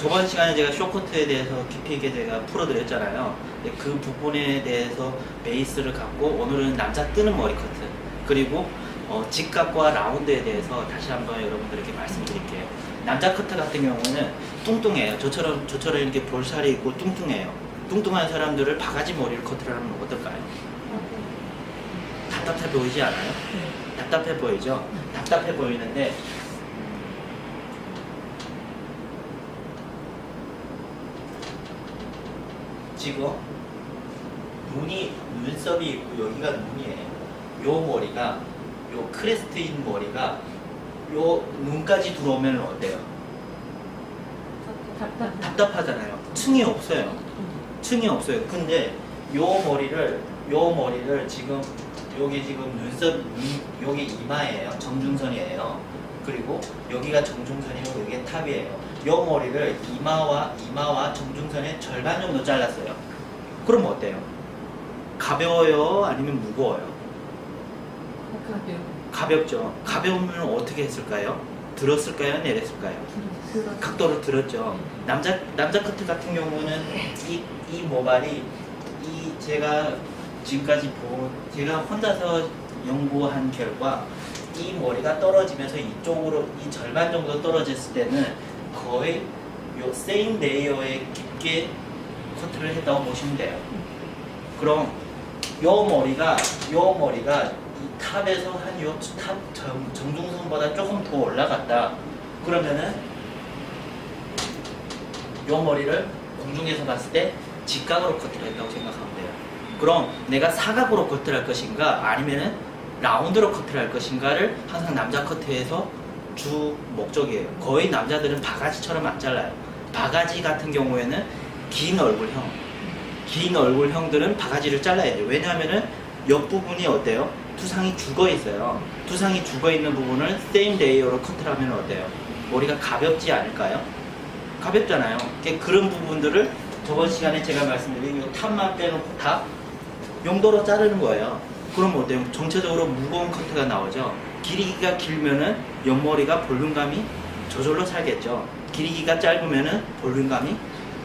저번 시간에 제가 쇼커트에 대해서 깊이 있게 제가 풀어드렸잖아요. 근데 그 부분에 대해서 베이스를 갖고 오늘은 남자 뜨는 머리 커트 그리고 직각과 라운드에 대해서 다시 한번 여러분들에게 말씀드릴게요. 남자 커트 같은 경우는 뚱뚱해요. 저처럼 이렇게 볼살이 있고 뚱뚱해요. 뚱뚱한 사람들을 바가지 머리를 커트를 하면 어떨까요? 답답해 보이지 않아요? 답답해 보이죠? 답답해 보이는데 지금 눈썹이 있고 여기가 눈이에요. 요 머리가 요 크레스트인 머리가 요 눈까지 들어오면 어때요? 답답하잖아요. 층이 없어요. 층이 없어요. 근데 요 머리를 지금 여기 지금 여기 이마예요. 정중선이에요. 그리고 여기가 정중선이고 여기 탑이에요. 요 머리를 이마와 정중선의 절반 정도 잘랐어요. 그럼 어때요? 가벼워요? 아니면 무거워요? 가볍죠. 가벼우면 어떻게 했을까요? 들었을까요? 내렸을까요? 각도를 들었죠. 남자 커트 같은 경우는 이 모발이 제가 지금까지 제가 혼자서 연구한 결과 이 머리가 떨어지면서 이쪽으로 이 절반 정도 떨어졌을 때는 거의 요 세임 레이어에 깊게 커트를 했다고 보시면 돼요. 그럼 요 머리가 이 탑에서 한 요 탑 정중선보다 조금 더 올라갔다. 그러면은 요 머리를 공중에서 봤을 때 직각으로 커트를 했다고 생각하면 돼요. 그럼 내가 사각으로 커트를 할 것인가 아니면은 라운드로 커트를 할 것인가를 항상 남자 커트에서 주 목적이에요. 거의 남자들은 바가지처럼 안 잘라요. 바가지 같은 경우에는 긴 얼굴형들은 바가지를 잘라야 돼요. 왜냐하면은 옆부분이 어때요? 두상이 죽어 있어요. 두상이 죽어 있는 부분을 세임 레이어로 커트를 하면 어때요? 머리가 가볍지 않을까요? 가볍잖아요. 그런 부분들을 저번 시간에 제가 말씀드린 이 탑만 빼놓고 다 용도로 자르는 거예요. 그럼 어때요? 전체적으로 무거운 커트가 나오죠. 길이가 길면은 옆머리가 볼륨감이 저절로 살겠죠. 길이가 짧으면은 볼륨감이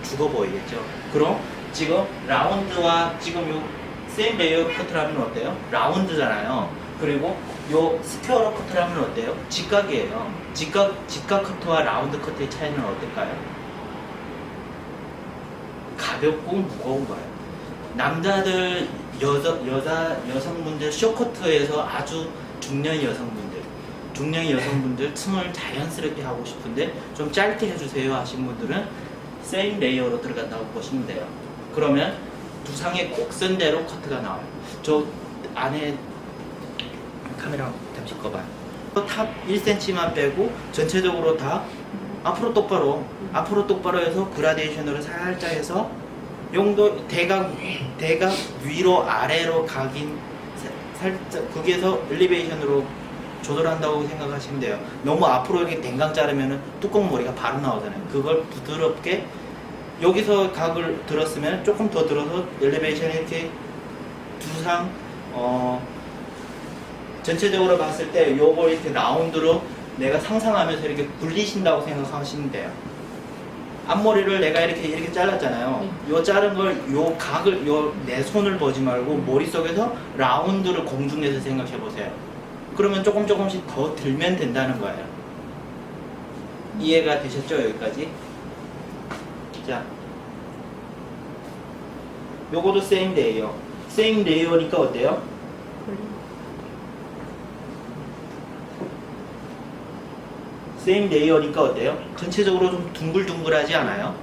죽어 보이겠죠. 그럼 지금 라운드와 지금 요 세임 레이어 커트를 하면 어때요? 라운드잖아요. 그리고 요 스퀘어러 커트를 하면 어때요? 직각이에요. 직각 커트와 라운드 커트의 차이는 어떨까요? 가볍고 무거운 거예요. 남자들, 여성분들 쇼커트에서 아주 중년 여성분들 층을 자연스럽게 하고 싶은데 좀 짧게 해주세요 하신 분들은 세임 레이어로 들어간다고 보시면 돼요. 그러면 두상의 곡선대로 커트가 나와요. 저 안에 카메라 잠시 꺼봐요. 탑 1cm만 빼고 전체적으로 다 앞으로 똑바로 해서 그라데이션으로 살짝 해서 용도 대각 위로 아래로 각인 살짝 거기에서 엘리베이션으로 조절한다고 생각하시면 돼요. 너무 앞으로 이렇게 댕강 자르면 뚜껑 머리가 바로 나오잖아요. 그걸 부드럽게 여기서 각을 들었으면 조금 더 들어서 엘리베이션 이렇게 두상 전체적으로 봤을 때 요거 이렇게 라운드로 내가 상상하면서 이렇게 굴리신다고 생각하시면 돼요. 앞머리를 내가 이렇게 잘랐잖아요. 요 자른 걸 요 각을 내 손을 보지 말고 머릿속에서 라운드를 공중에서 생각해 보세요. 그러면 조금씩 더 들면 된다는 거예요. 이해가 되셨죠? 여기까지? 자, 요거도 세임 레이어. 세임 레이어니까 어때요? 세임 레이어니까 어때요? 전체적으로 좀 둥글둥글하지 않아요?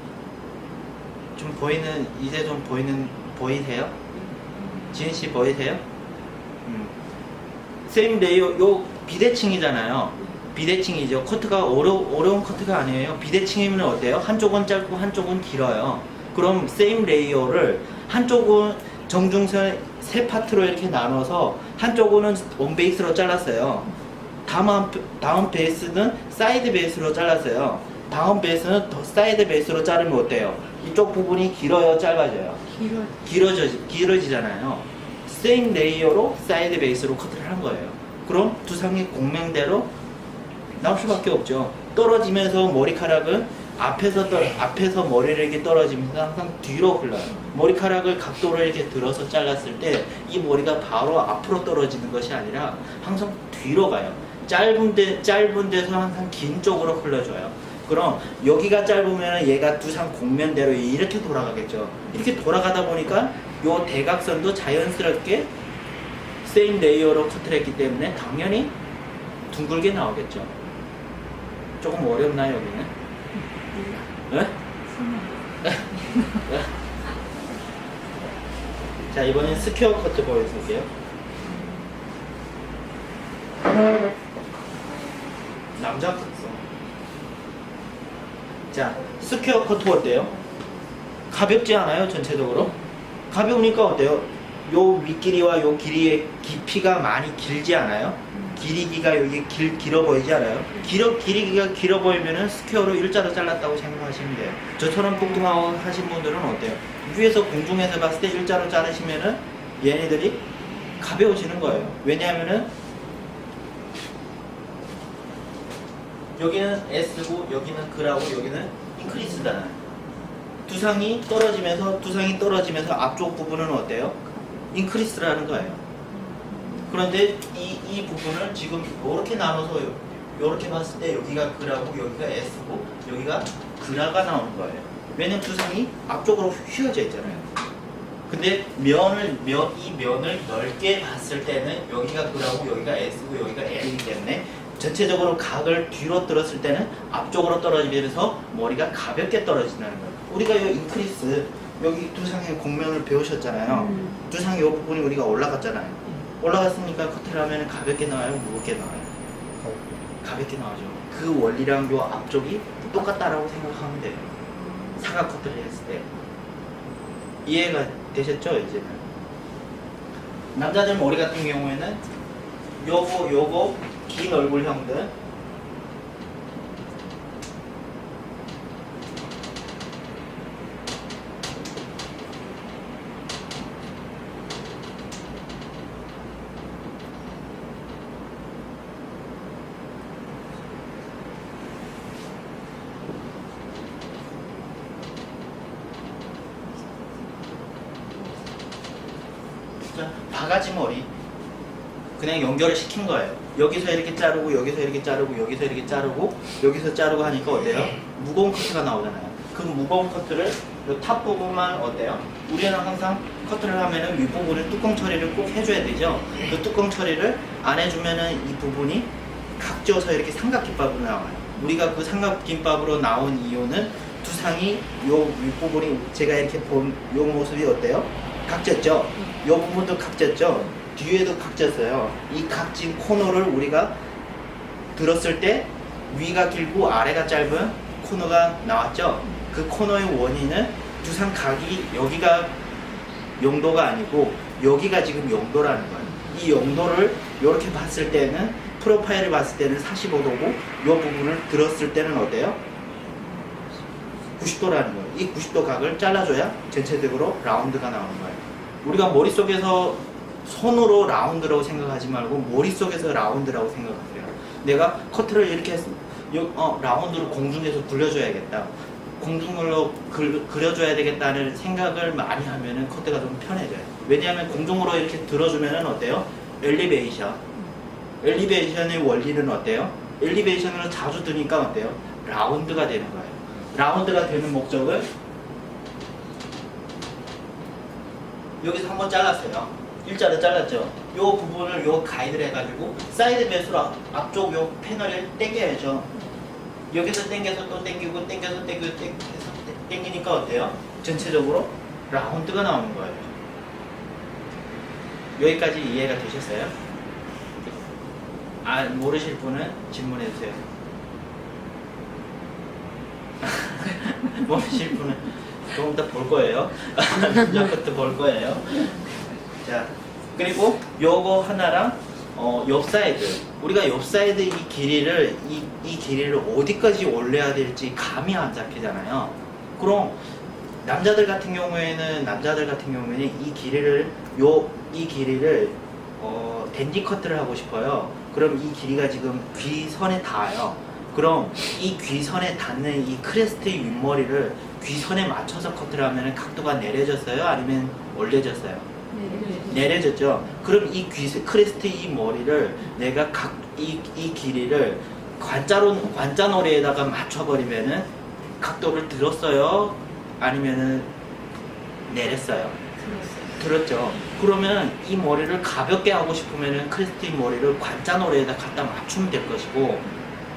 좀 이제 좀 보이세요? 지은씨 보이세요? 세임 레이어, 요 비대칭이잖아요. 비대칭이죠. 커트가 어려운 커트가 아니에요. 비대칭이면 어때요? 한쪽은 짧고 한쪽은 길어요. 그럼 세임 레이어를 한쪽은 정중선 세 파트로 이렇게 나눠서 한쪽은 원베이스로 잘랐어요. 다음 베이스는 사이드 베이스로 잘랐어요. 다음 베이스는 더 사이드 베이스로 자르면 어때요? 이쪽 부분이 길어요, 짧아져요? 길어지잖아요. 세임 레이어로 사이드 베이스로 커트를 한 거예요. 그럼 두상의 공명대로 나올 수밖에 없죠. 떨어지면서 머리카락은 앞에서 머리를 이렇게 떨어지면서 항상 뒤로 흘러요. 머리카락을 각도를 이렇게 들어서 잘랐을 때 이 머리가 바로 앞으로 떨어지는 것이 아니라 항상 뒤로 가요. 짧은 데서 항상 긴 쪽으로 흘러줘요. 그럼 여기가 짧으면 얘가 두상 곡면대로 이렇게 돌아가겠죠. 이렇게 돌아가다 보니까 요 대각선도 자연스럽게 세임 레이어로 커트를 했기 때문에 당연히 둥글게 나오겠죠. 조금 어렵나요, 여기는? 네? 자, 이번엔 스퀘어 커트 보여줄게요. 남자 특성. 자, 스퀘어 커트 어때요? 가볍지 않아요, 전체적으로? 가벼우니까 어때요? 요 윗길이와 요 길이의 깊이가 많이 길지 않아요? 길이기가 여기 길어 보이지 않아요? 길이기가 길어 보이면은 스퀘어로 일자로 잘랐다고 생각하시면 돼요. 저처럼 뚱뚱하고 하신 분들은 어때요? 위에서 공중에서 봤을 때 일자로 자르시면은 얘네들이 가벼워지는 거예요. 왜냐하면은 여기는 S고 여기는 그라고 여기는 인크리스잖아요. 두상이 떨어지면서 앞쪽 부분은 어때요? 인크리스라는 거예요. 그런데 이 부분을 지금 이렇게 나눠서 이렇게 봤을 때 여기가 그라고 여기가 S고 여기가 그라가 나오는 거예요. 왜냐면 두상이 앞쪽으로 휘어져 있잖아요. 근데 이 면을 넓게 봤을 때는 여기가 그라고 여기가 S고 여기가 L이기 때문에 전체적으로 각을 뒤로 들었을 때는 앞쪽으로 떨어지면서 머리가 가볍게 떨어진다는 거예요. 우리가 이 인크리스 여기 두상의 곡면을 배우셨잖아요. 두상의 이 부분이 우리가 올라갔잖아요. 올라갔으니까 커트를 하면 가볍게 나와요? 무겁게 나와요? 가볍게 나오죠. 그 원리랑 요 앞쪽이 똑같다라고 생각하면 돼요. 사각 커트를 했을 때. 이해가 되셨죠? 이제는. 남자들 머리 같은 경우에는 요거 긴 얼굴형들 바가지 머리 그냥 연결을 시킨 거예요. 여기서 이렇게 자르고 여기서 이렇게 자르고 여기서 이렇게 자르고 여기서 자르고 하니까 어때요? 무거운 커트가 나오잖아요. 그 무거운 커트를 이 탑 부분만 어때요? 우리는 항상 커트를 하면은 윗부분을 뚜껑 처리를 꼭 해줘야 되죠. 그 뚜껑 처리를 안 해주면은 이 부분이 각져서 이렇게 삼각김밥으로 나와요. 우리가 그 삼각김밥으로 나온 이유는 두상이 요 윗부분이 제가 이렇게 본 요 모습이 어때요? 각졌죠? 이 부분도 각졌죠? 뒤에도 각졌어요. 이 각진 코너를 우리가 들었을 때 위가 길고 아래가 짧은 코너가 나왔죠? 그 코너의 원인은 두상 각이 여기가 0도가 아니고 여기가 지금 0도라는 거예요. 이 0도를 이렇게 봤을 때는 프로파일을 봤을 때는 45도고 이 부분을 들었을 때는 어때요? 90도라는 거예요. 이 90도 각을 잘라줘야 전체적으로 라운드가 나오는 거예요. 우리가 머릿속에서 손으로 라운드라고 생각하지 말고 머릿속에서 라운드라고 생각하세요. 내가 커트를 이렇게 해서 라운드로 공중에서 굴려줘야겠다. 공중으로 그려줘야 되겠다는 생각을 많이 하면은 커트가 좀 편해져요. 왜냐하면 공중으로 이렇게 들어주면은 어때요? 엘리베이션의 원리는 어때요? 엘리베이션으로 자주 드니까 어때요? 라운드가 되는 거예요. 라운드가 되는 목적은 여기서 한번 잘랐어요. 일자로 잘랐죠. 요 부분을 요 가이드를 해가지고 사이드 배스로 앞쪽 요 패널을 당겨야죠. 여기서 당겨서 또 당기고 당겨서 당기니까 어때요? 전체적으로 라운드가 나오는 거예요. 여기까지 이해가 되셨어요? 모르실 분은 질문해 주세요. 모르실 분은 조금 더 볼 거예요. 옆부터 볼 거예요. 자, 그리고 요거 하나랑 옆 사이드. 우리가 옆 사이드 이 길이를 이 길이를 어디까지 올려야 될지 감이 안 잡히잖아요. 그럼 남자들 같은 경우에는 이 길이를 댄디 커트를 하고 싶어요. 그럼 이 길이가 지금 귀 선에 닿아요. 그럼 이 귀선에 닿는 이 크레스트의 윗머리를 귀선에 맞춰서 커트를 하면 각도가 내려졌어요? 아니면 올려졌어요? 내려졌죠. 그럼 이 크레스트 이 머리를 내가 이 길이를 관자놀이에다가 맞춰버리면은 각도를 들었어요? 아니면은 내렸어요? 들었죠. 그러면 이 머리를 가볍게 하고 싶으면은 크레스트 이 머리를 관자놀이에다 갖다 맞추면 될 것이고,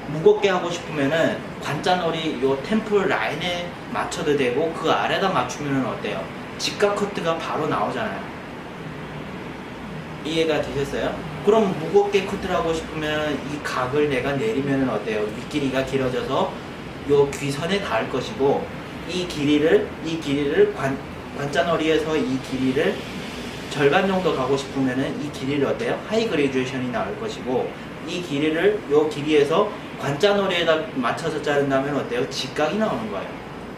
무겁게 하고 싶으면은 관자놀이 요 템플 라인에 맞춰도 되고 그 아래다 맞추면은 어때요? 직각 커트가 바로 나오잖아요. 이해가 되셨어요? 그럼 무겁게 커트를 하고 싶으면 이 각을 내가 내리면은 어때요? 윗길이가 길어져서 요 귀선에 닿을 것이고, 이 길이를 관자놀이에서 이 길이를 절반 정도 가고 싶으면은 이 길이를 어때요? 하이 그레듀에이션이 나올 것이고, 이 길이를 요 길이에서 관자놀이에다 맞춰서 자른다면 어때요? 직각이 나오는 거예요.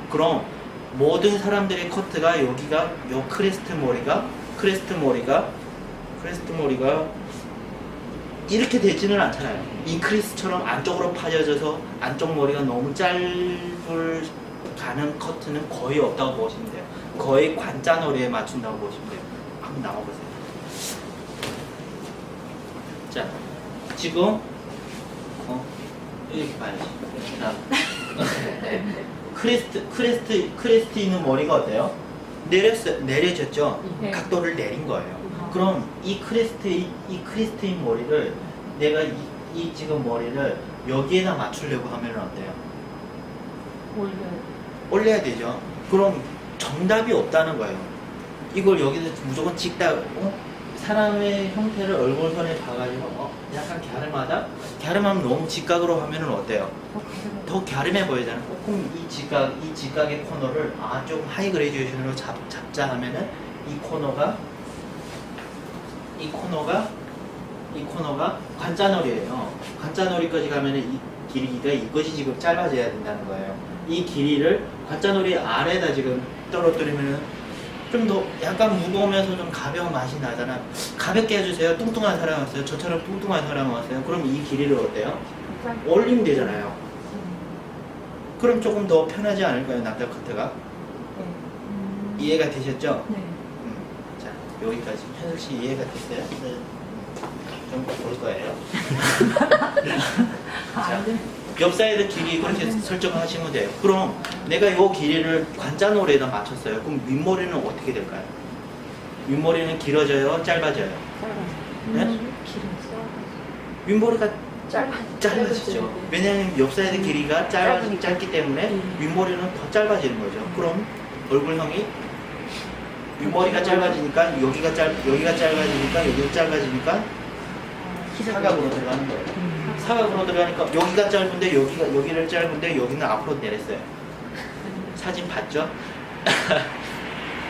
그럼 모든 사람들의 커트가 여기가 요 크레스트 머리가 이렇게 되지는 않잖아요. 이 크리스처럼 안쪽으로 파져져서 안쪽 머리가 너무 짧을 가는 커트는 거의 없다고 보시면 돼요. 거의 관자놀이에 맞춘다고 보시면 돼요. 한번 나와보세요. 자, 지금 이렇게 봐야지. 자, 크레스트 있는 머리가 어때요? 내려졌죠? 네. 각도를 내린 거예요. 그럼 이 크레스트인 머리를 내가 이 지금 머리를 여기에다 맞추려고 하면 어때요? 올려야 되죠. 그럼 정답이 없다는 거예요. 이걸 여기서 무조건 찍다, 사람의 형태를 얼굴선에 봐가지고 약간 갸름하다? 갸름하면 너무 직각으로 하면은 어때요? 더 갸름해 보이잖아요. 그럼 이 직각의 코너를 좀 하이 그레듀에이션으로 잡자 하면은 이 코너가 관자놀이에요. 관자놀이까지 가면은 이 길이가 이것이 지금 짧아져야 된다는 거예요. 이 길이를 관자놀이 아래에다 지금 떨어뜨리면은 좀 더 약간 무거우면서 좀 가벼운 맛이 나잖아. 가볍게 해주세요. 뚱뚱한 사람 왔어요. 저처럼 뚱뚱한 사람 왔어요. 그럼 이 길이를 어때요? 올리면 되잖아요. 그럼 조금 더 편하지 않을까요? 남자 커트가? 이해가 되셨죠? 네. 자, 여기까지. 현석 씨 이해가 됐어요? 네. 좀 볼 거예요. 자, 옆 사이드 길이 그렇게 설정하시면 돼요. 그럼 내가 이 길이를 관자놀이에다 맞췄어요. 그럼 윗머리는 어떻게 될까요? 윗머리는 길어져요? 짧아져요? 네? 윗머리가 짧아지죠. 왜냐하면 옆 사이드 길이가 짧기 때문에 윗머리는 더 짧아지는 거죠. 그럼 얼굴형이 윗머리가 짧아지니까 여기가 짧아지니까 여기가 짧아지니까 사각으로 들어가는 거예요. 사각으로 들어가니까 여기가 짧은데 여기를 짧은데 여기는 앞으로 내렸어요. 사진 봤죠?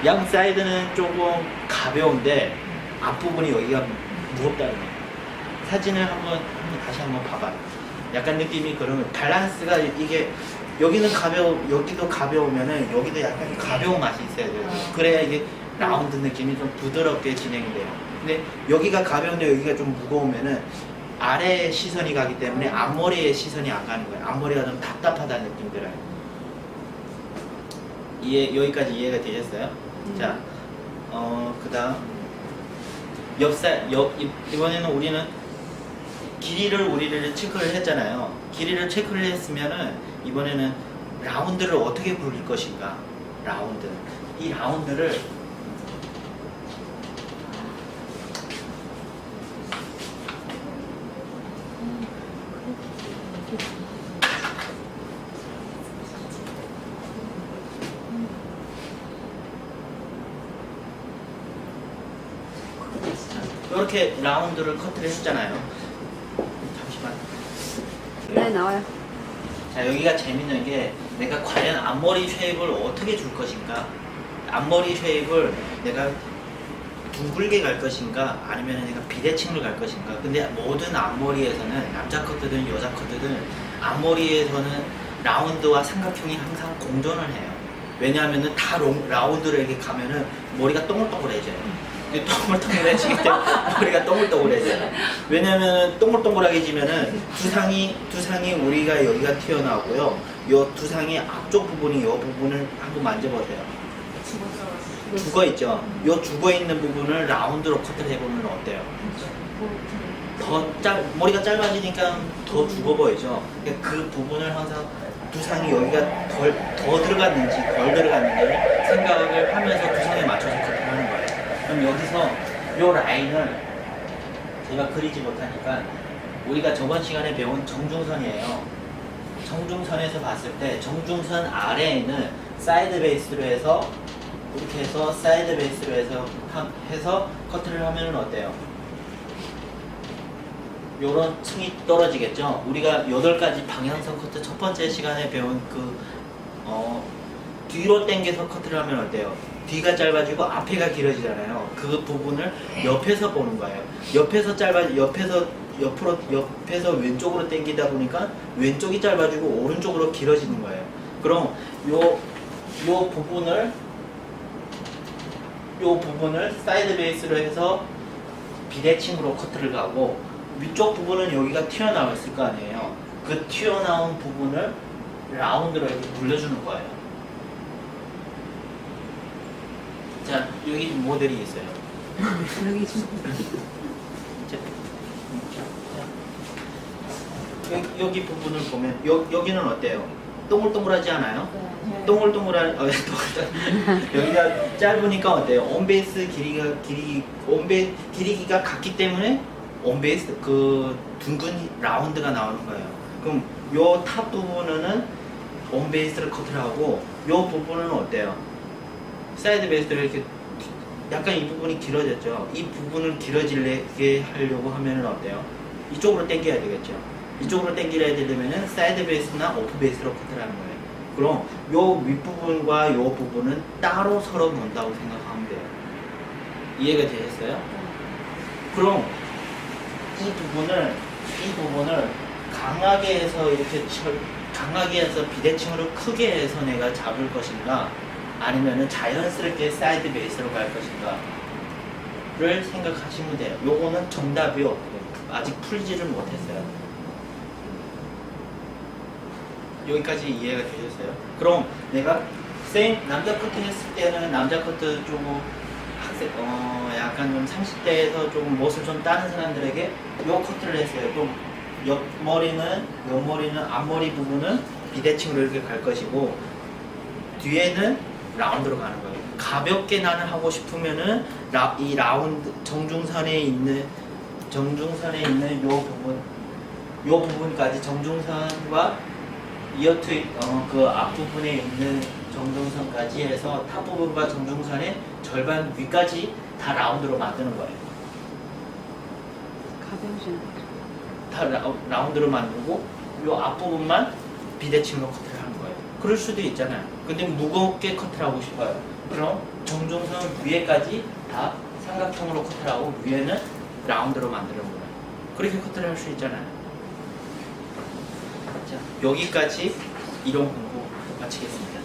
양 사이드는 조금 가벼운데 앞부분이 여기가 무겁다는 거예요. 사진을 다시 한번 봐봐요. 약간 느낌이 그러면 밸런스가 이게 여기는 여기도 가벼우면은 여기도 약간 가벼운 맛이 있어야 돼요. 그래야 이게 라운드 느낌이 좀 부드럽게 진행이 돼요. 근데 여기가 가벼운데 여기가 좀 무거우면은 아래에 시선이 가기 때문에 앞머리에 시선이 안 가는 거예요. 앞머리가 좀 답답하다는 느낌 들어요. 여기까지 이해가 되셨어요? 자, 그 다음 이번에는 우리는 길이를 체크를 했잖아요. 길이를 체크를 했으면은 이번에는 라운드를 어떻게 부를 것인가. 이 라운드를 이렇게 라운드를 커트를 했잖아요. 잠시만. 네, 나와요. 자, 여기가 재밌는 게 내가 과연 앞머리 쉐입을 어떻게 줄 것인가. 앞머리 쉐입을 내가 둥글게 갈 것인가 아니면 내가 비대칭을 갈 것인가. 근데 모든 앞머리에서는 남자 커트든 여자 커트든 앞머리에서는 라운드와 삼각형이 항상 공존을 해요. 왜냐하면은 다 라운드로 이렇게 가면은 머리가 동글동글해져요. 이게 동글동글해지기 때문에 머리가 동글동글해져요. 왜냐면은 동글동글하게 지면은 두상이 우리가 여기가 튀어나오고요. 요 두상의 앞쪽 부분이 요 부분을 한번 만져보세요. 죽어 있죠. 요 죽어 있는 부분을 라운드로 커트를 해보면 어때요? 머리가 짧아지니까 더 죽어 보이죠. 그러니까 그 부분을 항상 두상이 여기가 더 들어갔는지 덜 들어갔는지를 생각을 하면서 두상에 맞춰서 커트를 하는 거예요. 그럼 여기서 요 라인을 제가 그리지 못하니까 우리가 저번 시간에 배운 정중선이에요. 정중선에서 봤을 때 정중선 아래에는 사이드 베이스로 해서 이렇게 해서 사이드 베이스로 해서 커트를 하면 어때요? 요런 층이 떨어지겠죠? 우리가 8가지 방향성 커트 첫 번째 시간에 배운 뒤로 당겨서 커트를 하면 어때요? 뒤가 짧아지고 앞에가 길어지잖아요. 그 부분을 옆에서 보는 거예요. 옆에서 왼쪽으로 당기다 보니까 왼쪽이 짧아지고 오른쪽으로 길어지는 거예요. 그럼 요 부분을 사이드 베이스로 해서 비대칭으로 커트를 가고 위쪽 부분은 여기가 튀어나왔을 거 아니에요. 그 튀어나온 부분을 라운드로 이렇게 굴려주는 거예요. 자, 여기 모델이 있어요. 여기 좀 여기 부분을 보면 여기는 어때요? 동글동글하지 않아요? 동글동글한 여기가 짧으니까 어때요? 온베이스 길이가 같기 때문에 온베이스 그 둥근 라운드가 나오는 거예요. 그럼 요 탑 부분은 온베이스를 커트를 하고 요 부분은 어때요? 사이드 베이스를 이렇게 약간 이 부분이 길어졌죠. 이 부분을 길어지게 하려고 하면은 어때요? 이쪽으로 당겨야 되겠죠. 이쪽으로 당기려 되려면은 사이드 베이스나 오프 베이스로 커트를 하는 거예요. 그럼 요 윗부분과 요 부분은 따로 서로 논다고 생각하면 돼요. 이해가 되셨어요? 그럼 이 부분을 강하게 해서 강하게 해서 비대칭으로 크게 해서 내가 잡을 것인가 아니면은 자연스럽게 사이드 베이스로 갈 것인가를 생각하시면 돼요. 요거는 정답이 없고 아직 풀지를 못했어요. 여기까지 이해가 되셨어요? 그럼 내가 남자 커트 했을 때는 남자 커트 좀 약간 좀 30대에서 좀 멋을 좀 따는 사람들에게 요 커트를 했어요. 좀 옆머리는 앞머리 부분은 비대칭으로 이렇게 갈 것이고 뒤에는 라운드로 가는 거예요. 가볍게 나는 하고 싶으면은 이 라운드 정중선에 있는 요 부분까지 정중선과 그 앞부분에 있는 정중선까지 해서 탑 부분과 정중선의 절반 위까지 다 라운드로 만드는 거예요. 가벼우신 다 라운드로 만들고 요 앞부분만 비대칭으로 커트를 하는 거예요. 그럴 수도 있잖아요. 근데 무겁게 커트를 하고 싶어요. 그럼 정중선 위에까지 다 삼각형으로 커트를 하고 위에는 라운드로 만드는 거예요. 그렇게 커트를 할 수 있잖아요. 자, 여기까지 이론 공부 마치겠습니다.